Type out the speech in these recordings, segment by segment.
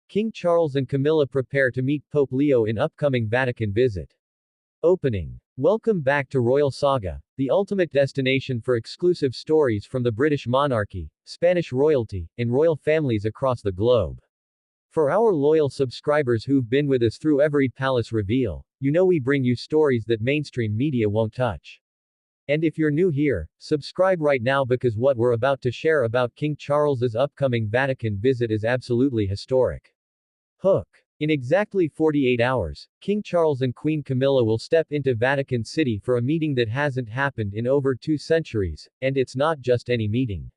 King Charles and Camilla prepare to meet Pope Leo in upcoming Vatican visit. Opening. Welcome back to Royal Saga, the ultimate destination for exclusive stories from the British monarchy, Spanish royalty, and royal families across the globe. For our loyal subscribers who've been with us through every palace reveal, you know we bring you stories that mainstream media won't touch. And if you're new here, subscribe right now because what we're about to share about King Charles's upcoming Vatican visit is absolutely historic. Hook. In exactly 48 hours, King Charles and Queen Camilla will step into Vatican City for a meeting that hasn't happened in over 2 centuries, and it's not just any meeting.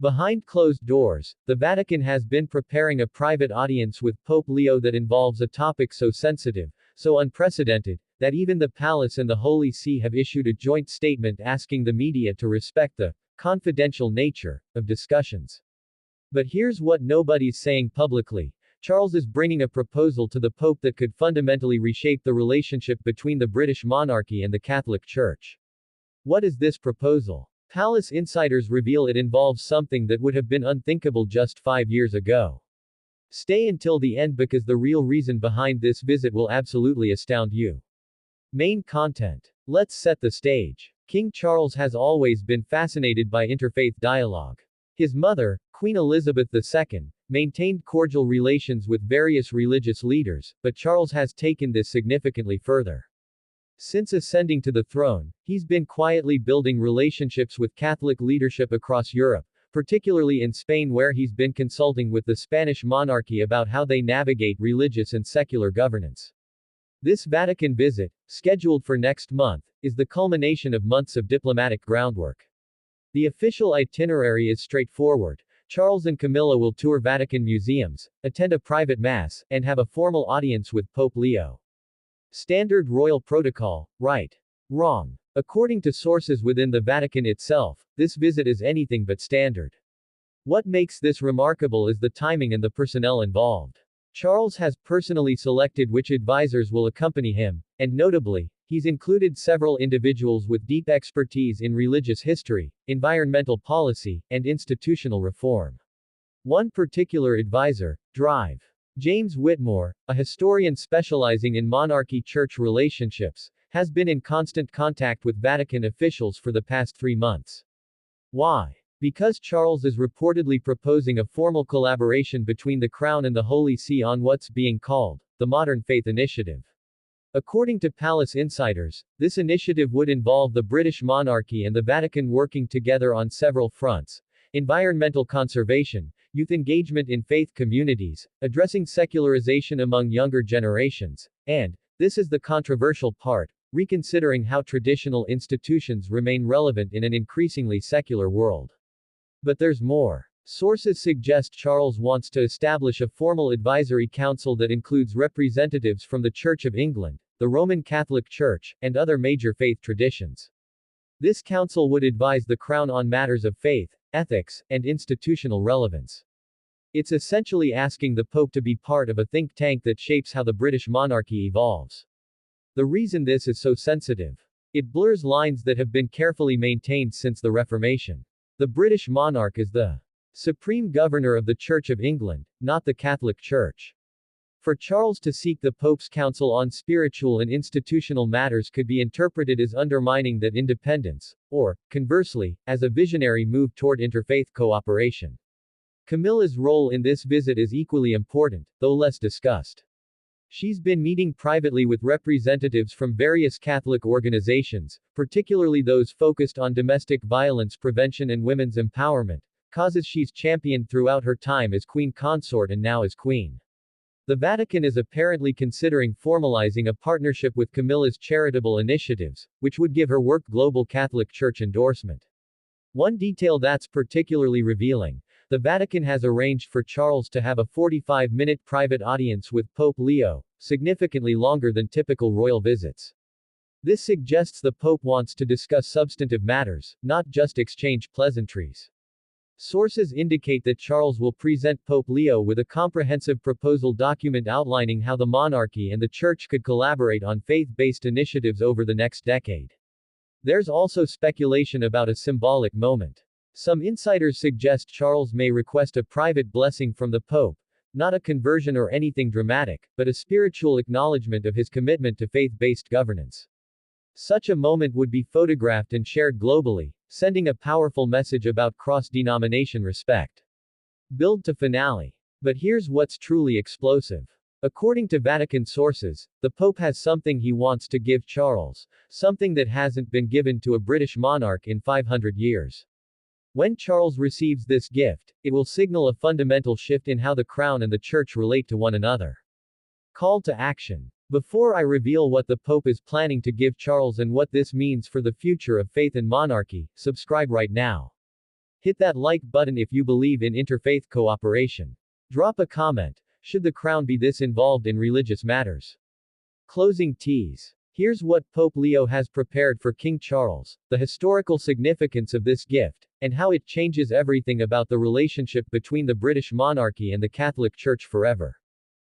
Behind closed doors, the Vatican has been preparing a private audience with Pope Leo that involves a topic so sensitive, so unprecedented, that even the palace and the Holy See have issued a joint statement asking the media to respect the confidential nature of discussions. But here's what nobody's saying publicly. Charles is bringing a proposal to the Pope that could fundamentally reshape the relationship between the British monarchy and the Catholic Church. What is this proposal? Palace insiders reveal it involves something that would have been unthinkable just 5 years ago. Stay until the end because the real reason behind this visit will absolutely astound you. Main content. Let's set the stage. King Charles has always been fascinated by interfaith dialogue. His mother, Queen Elizabeth II, maintained cordial relations with various religious leaders, but Charles has taken this significantly further. Since ascending to the throne, he's been quietly building relationships with Catholic leadership across Europe, particularly in Spain where he's been consulting with the Spanish monarchy about how they navigate religious and secular governance. This Vatican visit, scheduled for next month, is the culmination of months of diplomatic groundwork. The official itinerary is straightforward. Charles and Camilla will tour Vatican museums, attend a private mass, and have a formal audience with Pope Leo. Standard royal protocol, right? Wrong. According to sources within the Vatican itself, this visit is anything but standard. What makes this remarkable is the timing and the personnel involved. Charles has personally selected which advisors will accompany him, and notably, he's included several individuals with deep expertise in religious history, environmental policy, and institutional reform. One particular advisor, Drive. James Whitmore, a historian specializing in monarchy-church relationships, has been in constant contact with Vatican officials for the past 3 months. Why? Because Charles is reportedly proposing a formal collaboration between the Crown and the Holy See on what's being called the Modern Faith Initiative. According to palace insiders, this initiative would involve the British monarchy and the Vatican working together on several fronts: environmental conservation, youth engagement in faith communities, addressing secularization among younger generations, and, this is the controversial part, reconsidering how traditional institutions remain relevant in an increasingly secular world. But there's more. Sources suggest Charles wants to establish a formal advisory council that includes representatives from the Church of England, the Roman Catholic Church, and other major faith traditions. This council would advise the Crown on matters of faith, ethics, and institutional relevance. It's essentially asking the Pope to be part of a think tank that shapes how the British monarchy evolves. The reason this is so sensitive. It blurs lines that have been carefully maintained since the Reformation. The British monarch is the supreme governor of the Church of England, not the Catholic Church. For Charles to seek the Pope's counsel on spiritual and institutional matters could be interpreted as undermining that independence, or, conversely, as a visionary move toward interfaith cooperation. Camilla's role in this visit is equally important, though less discussed. She's been meeting privately with representatives from various Catholic organizations, particularly those focused on domestic violence prevention and women's empowerment, causes she's championed throughout her time as Queen Consort and now as Queen. The Vatican is apparently considering formalizing a partnership with Camilla's charitable initiatives, which would give her work global Catholic Church endorsement. One detail that's particularly revealing: the Vatican has arranged for Charles to have a 45-minute private audience with Pope Leo, significantly longer than typical royal visits. This suggests the Pope wants to discuss substantive matters, not just exchange pleasantries. Sources indicate that Charles will present Pope Leo with a comprehensive proposal document outlining how the monarchy and the Church could collaborate on faith-based initiatives over the next decade. There's also speculation about a symbolic moment. Some insiders suggest Charles may request a private blessing from the Pope, Not a conversion or anything dramatic, but a spiritual acknowledgement of his commitment to faith-based governance. Such a moment would be photographed and shared globally, sending a powerful message about cross-denomination respect. Build to finale. But here's what's truly explosive. According to Vatican sources, the Pope has something he wants to give Charles, something that hasn't been given to a British monarch in 500 years. When Charles receives this gift, it will signal a fundamental shift in how the Crown and the Church relate to one another. Call to action. Before I reveal what the Pope is planning to give Charles and what this means for the future of faith and monarchy, subscribe right now. Hit that like button if you believe in interfaith cooperation. Drop a comment. Should the Crown be this involved in religious matters? Closing tease. Here's what Pope Leo has prepared for King Charles, the historical significance of this gift, and how it changes everything about the relationship between the British monarchy and the Catholic Church forever.